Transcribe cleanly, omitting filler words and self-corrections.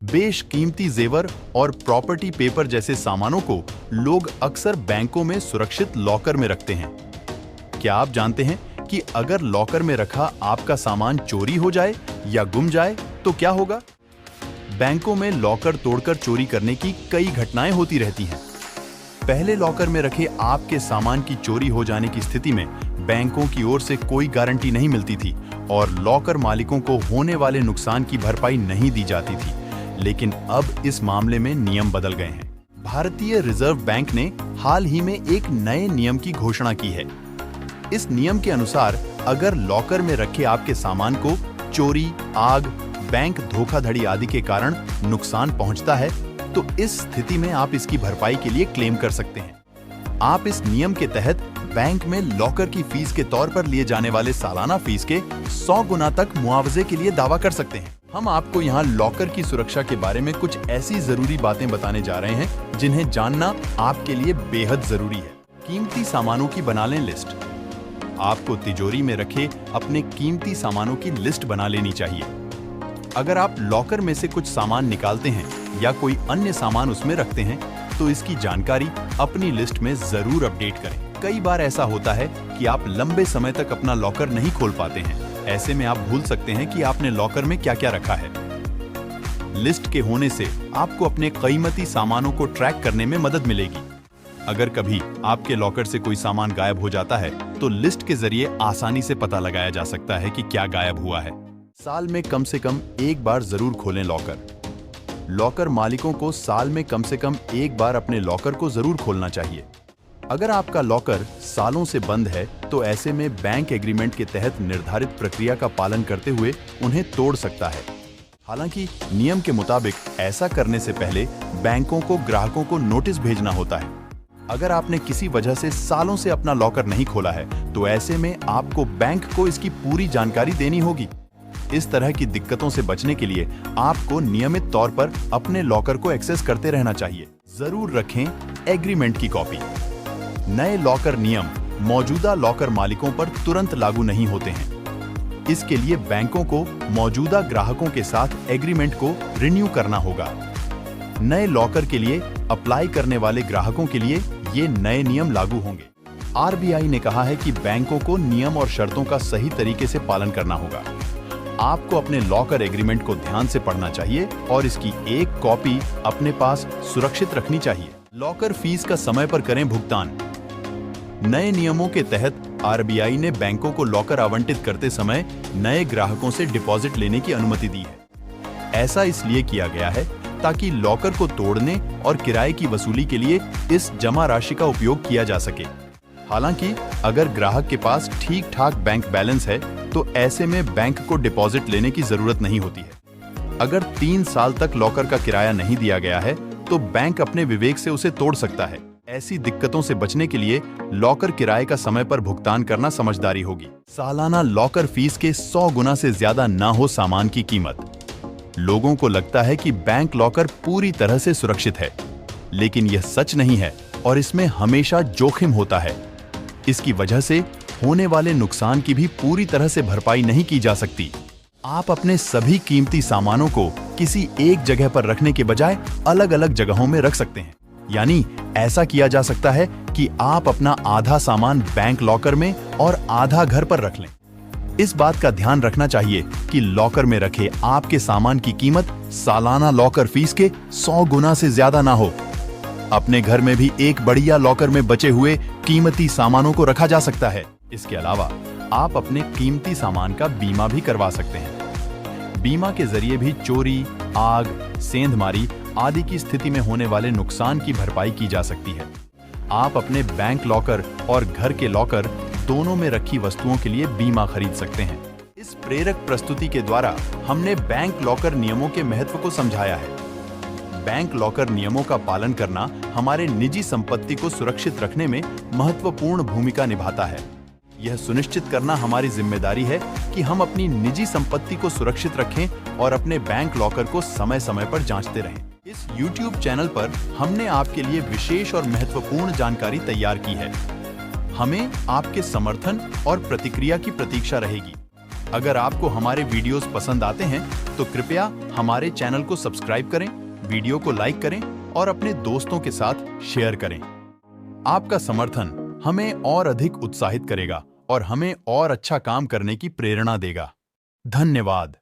बेशकीमती जेवर और प्रॉपर्टी पेपर जैसे सामानों को लोग अक्सर बैंकों में सुरक्षित लॉकर में रखते हैं। क्या आप जानते हैं कि अगर लॉकर में रखा आपका सामान चोरी हो जाए या गुम जाए तो क्या होगा? बैंकों में लॉकर तोड़कर चोरी करने की कई घटनाएं होती रहती हैं। पहले लॉकर में रखे आपके सामान की चोरी हो जाने की स्थिति में बैंकों की ओर से कोई गारंटी नहीं मिलती थी और लॉकर मालिकों को होने वाले नुकसान की भरपाई नहीं दी जाती थी। लेकिन अब इस मामले में नियम बदल गए हैं। भारतीय रिजर्व बैंक ने हाल ही में एक नए नियम की घोषणा की है। इस नियम के अनुसार अगर लॉकर में रखे आपके सामान को चोरी, आग, बैंक धोखाधड़ी आदि के कारण नुकसान पहुंचता है तो इस स्थिति में आप इसकी भरपाई के लिए क्लेम कर सकते हैं। आप इस नियम के तहत बैंक में लॉकर की फीस के तौर पर लिए जाने वाले सालाना फीस के 100 गुना तक मुआवजे के लिए दावा कर सकते हैं। हम आपको यहाँ लॉकर की सुरक्षा के बारे में कुछ ऐसी जरूरी बातें बताने जा रहे हैं जिन्हें जानना आपके लिए बेहद जरूरी है। कीमती सामानों की बना लें लिस्ट। आपको तिजोरी में रखे अपने कीमती सामानों की लिस्ट बना लेनी चाहिए। अगर आप लॉकर में से कुछ सामान निकालते हैं या कोई अन्य सामान उसमें रखते हैं तो इसकी जानकारी अपनी लिस्ट में जरूर अपडेट करें। कई बार ऐसा होता है कि आप लंबे समय तक अपना लॉकर नहीं खोल पाते हैं। ऐसे में आप भूल सकते हैं कि आपने लॉकर में क्या क्या रखा है। लिस्ट के होने से आपको अपने कीमती सामानों को ट्रैक करने में मदद मिलेगी। अगर कभी आपके लॉकर से कोई सामान गायब हो जाता है तो लिस्ट के जरिए आसानी से पता लगाया जा सकता है कि क्या गायब हुआ है। साल में कम से कम एक बार जरूर खोलें लॉकर। लॉकर मालिकों को साल में कम से कम एक बार अपने लॉकर को जरूर खोलना चाहिए। अगर आपका लॉकर सालों से बंद है तो ऐसे में बैंक एग्रीमेंट के तहत निर्धारित प्रक्रिया का पालन करते हुए उन्हें तोड़ सकता है। हालांकि नियम के मुताबिक ऐसा करने से पहले बैंकों को ग्राहकों को नोटिस भेजना होता है। अगर आपने किसी वजह से सालों से अपना लॉकर नहीं खोला है तो ऐसे में आपको बैंक को इसकी पूरी जानकारी देनी होगी। इस तरह की दिक्कतों से बचने के लिए आपको नियमित तौर पर अपने लॉकर को एक्सेस करते रहना चाहिए। जरूर रखें एग्रीमेंट की कॉपी। नए लॉकर नियम मौजूदा लॉकर मालिकों पर तुरंत लागू नहीं होते हैं। इसके लिए बैंकों को मौजूदा ग्राहकों के साथ एग्रीमेंट को रिन्यू करना होगा। नए लॉकर के लिए अप्लाई करने वाले ग्राहकों के लिए ये नए नियम लागू होंगे। आरबीआई ने कहा है कि बैंकों को नियम और शर्तों का सही तरीके से पालन करना होगा। आपको अपने लॉकर एग्रीमेंट को ध्यान से पढ़ना चाहिए और इसकी एक कॉपी अपने पास सुरक्षित रखनी चाहिए। लॉकर फीस का समय पर करें भुगतान। नए नियमों के तहत आरबीआई ने बैंकों को लॉकर आवंटित करते समय नए ग्राहकों से डिपॉजिट लेने की अनुमति दी है। ऐसा इसलिए किया गया है ताकि लॉकर को तोड़ने और किराए की वसूली के लिए इस जमा राशि का उपयोग किया जा सके। हालांकि अगर ग्राहक के पास ठीक ठाक बैंक बैलेंस है तो ऐसे में बैंक को डिपॉजिट लेने की जरूरत नहीं होती है। अगर 3 साल तक लॉकर का किराया नहीं दिया गया है तो बैंक अपने विवेक से उसे तोड़ सकता है। ऐसी दिक्कतों से बचने के लिए लॉकर किराए का समय पर भुगतान करना समझदारी होगी। सालाना लॉकर फीस के 100 गुना से ज्यादा ना हो सामान की कीमत। लोगों को लगता है कि बैंक लॉकर पूरी तरह से सुरक्षित है, लेकिन यह सच नहीं है और इसमें हमेशा जोखिम होता है। इसकी वजह से होने वाले नुकसान की भी पूरी तरह से भरपाई नहीं की जा सकती। आप अपने सभी कीमती सामानों को किसी एक जगह पर रखने के बजाय अलग अलग जगहों में रख सकते हैं। यानी ऐसा किया जा सकता है कि आप अपना आधा सामान बैंक लॉकर में और आधा घर पर रख लें। इस बात का ध्यान रखना चाहिए कि लॉकर में रखे आपके सामान की कीमत सालाना लॉकर फीस के 100 गुना से ज्यादा ना हो। अपने घर में भी एक बढ़िया लॉकर में बचे हुए कीमती सामानों को रखा जा सकता है। इसके अलावा आप अपने कीमती सामान का बीमा भी करवा सकते हैं। बीमा के जरिए भी चोरी, आग, सेंधमारी आदि की स्थिति में होने वाले नुकसान की भरपाई की जा सकती है। आप अपने बैंक लॉकर और घर के लॉकर दोनों में रखी वस्तुओं के लिए बीमा खरीद सकते हैं। इस प्रेरक प्रस्तुति के द्वारा हमने बैंक लॉकर नियमों के महत्व को समझाया है। बैंक लॉकर नियमों का पालन करना हमारे निजी संपत्ति को सुरक्षित रखने में महत्वपूर्ण भूमिका निभाता है। यह सुनिश्चित करना हमारी जिम्मेदारी है कि हम अपनी निजी संपत्ति को सुरक्षित रखें और अपने बैंक लॉकर को समय समय पर जांचते रहें। इस YouTube चैनल पर हमने आपके लिए विशेष और महत्वपूर्ण जानकारी तैयार की है। हमें आपके समर्थन और प्रतिक्रिया की प्रतीक्षा रहेगी। अगर आपको हमारे वीडियोस पसंद आते हैं तो कृपया हमारे चैनल को सब्सक्राइब करें, वीडियो को लाइक करें और अपने दोस्तों के साथ शेयर करें। आपका समर्थन हमें और अधिक उत्साहित करेगा और हमें और अच्छा काम करने की प्रेरणा देगा। धन्यवाद।